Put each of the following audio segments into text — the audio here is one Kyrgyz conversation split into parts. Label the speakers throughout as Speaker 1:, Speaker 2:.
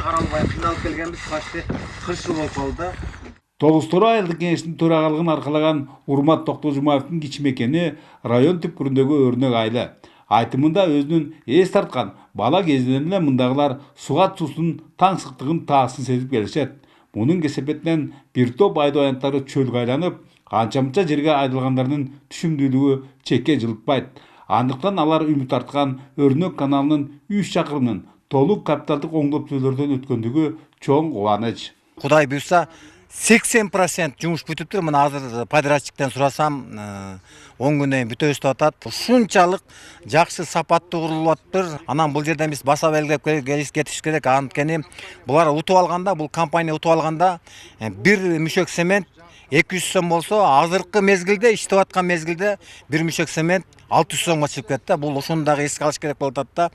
Speaker 1: чыгара албай кыйналып келгенбиз. Почти 40 жыл болуп калды.
Speaker 2: Тогуз-Тороо айылдык кеңештин төрагалыгын аркалаган Урмат Токтожумаевдин кичи мекени район түпкүрүндөгү өрнөк айылы. Айтымында өзүнүн эс тарткан бала кезинен эле мындагылар сугат суусунун таңсыктыгын таасын сезип келишет. Мунун кесепетинен бир топ айдоо аянттары чөлгө айланып, анча-мынча жерге айдалгандардын түшүмдүүлүгү чекке жылытпайт. Андыктан алар үмүт арткан өрнөк каналынын 3 чакырымынын толук капиталдык оңдоптуулөрдөн өткөндүгү чоң кубаныч.
Speaker 3: Кудай буйрса 80% жумуш бүтүптүр. Мына азыр подрядчиктен сурасам, 10 күндөн бүтөбүз деп атат. Ушунчалык жакшы сапаттуу курулуп атыптыр. Анан бул жерден биз баса белгилеп кетиш керек. Анткени булар утуп алганда, бул компания утуп алганда бир мүшөк цемент 200 сом болсо, азыркы мезгилде, иштеп аткан мезгилде бир мүшөк цемент 600 сомго чыгып кетти. Бул ушуну дагы эске алыш керек болуп атат да.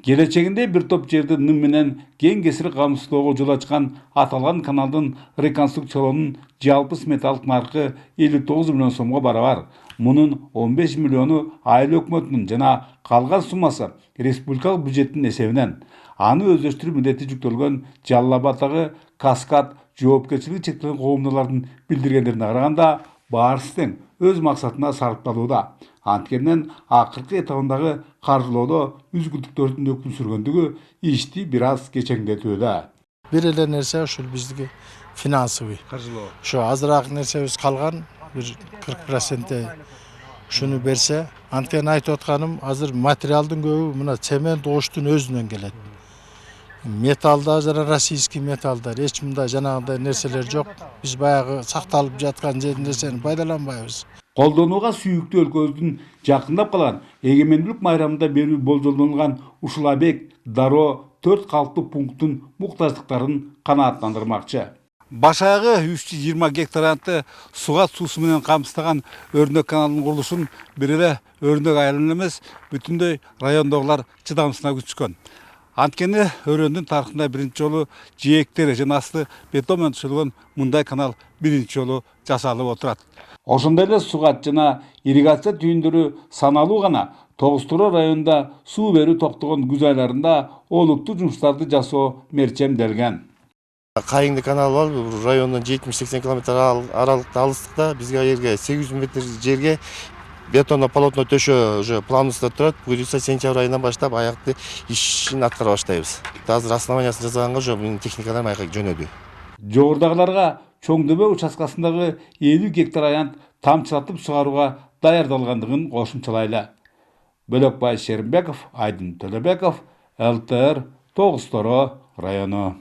Speaker 2: Келечегинде бир топ жерди ным менен кең кесири камсыздоого жол ачкан аталган каналдын реконструкциялоонун жалпы сметалык наркы 59 миллион сомго барабар. Мунун 15 миллиону айыл өкмөтүнүн жана калган суммасы республикалык бюджеттин эсебинен. Аны өздөштүрүү милдети жүктөлгөн Жалал Абаддагы Каскад жоопкерчилиги чектелген коомдоолордун билдиргендерине караганда баарысы тең өз максатына сарпталууда. Анткенен акыркы этабындагы каржылоодо үзгүлтүктөрдүн өкүн сүргөндүгү ишти бир аз кечеңдетүүдө.
Speaker 4: Бир эле нерсе ушул биздики финансовый.
Speaker 2: Каржылоо.
Speaker 4: Ошо азыраак нерсебиз калган, бир 40% шуну берсе, анткени айтып атканым, азыр материалдын көбү мына цемент оштун өзүнөн келет. Металда жана российский металдар, эч мындай жанагындай нерселер жок. Биз баягы сакталып жаткан нерсени пайдаланбайбыз.
Speaker 2: Колдонууга сүйүктүү өлкөбүздүн жакындап калган эгемендүүлүк майрамында берүү болжолдонулган Ушулабек, Дароо 4 калктуу пункттун муктаждыктарын канааттандырмакчы. Башагы 320 гектар аянтты сугат суусу менен камсыздаган өрнөк каналынын курулушун бир эле өрнөк айылын эмес, бүтүндөй райондогулар чыдамсына күтүшкөн. Анткени өрөндүн тарыхында биринчи жолу жээктер жана асты бетон менен төшөлгөн мындай канал биринчи жолу жасалып отурат. Ошондой эле сугат жана ирригация түйүндөрү саналуу гана Тогуз-Тороо районунда суу берүү токтогон күз айларында олуттуу жумуштарды жасоо мерчемделген.
Speaker 5: Кайыңды каналы бар, райондон 70-80 км аралыкта алыстыкта, бизге жерге 800 метр жерге бетондо полотно төшөө уже планыбызда турат. Буюрса сентябрь айынан баштап аякты ишин аткара баштайбыз. Азыр основаниясын жасаганга уже бунун техникалар аяка жөнөдү.
Speaker 2: Жогорудагыларга Чоңдөбө участкасындагы 50 гектар аянт тамчылатып сугарууга даярдалгандыгын кошумчалайлы. Бөлөкбай Шеримбеков, Айдын Төлөбеков, ЛТР, Тогуз-Тороо району.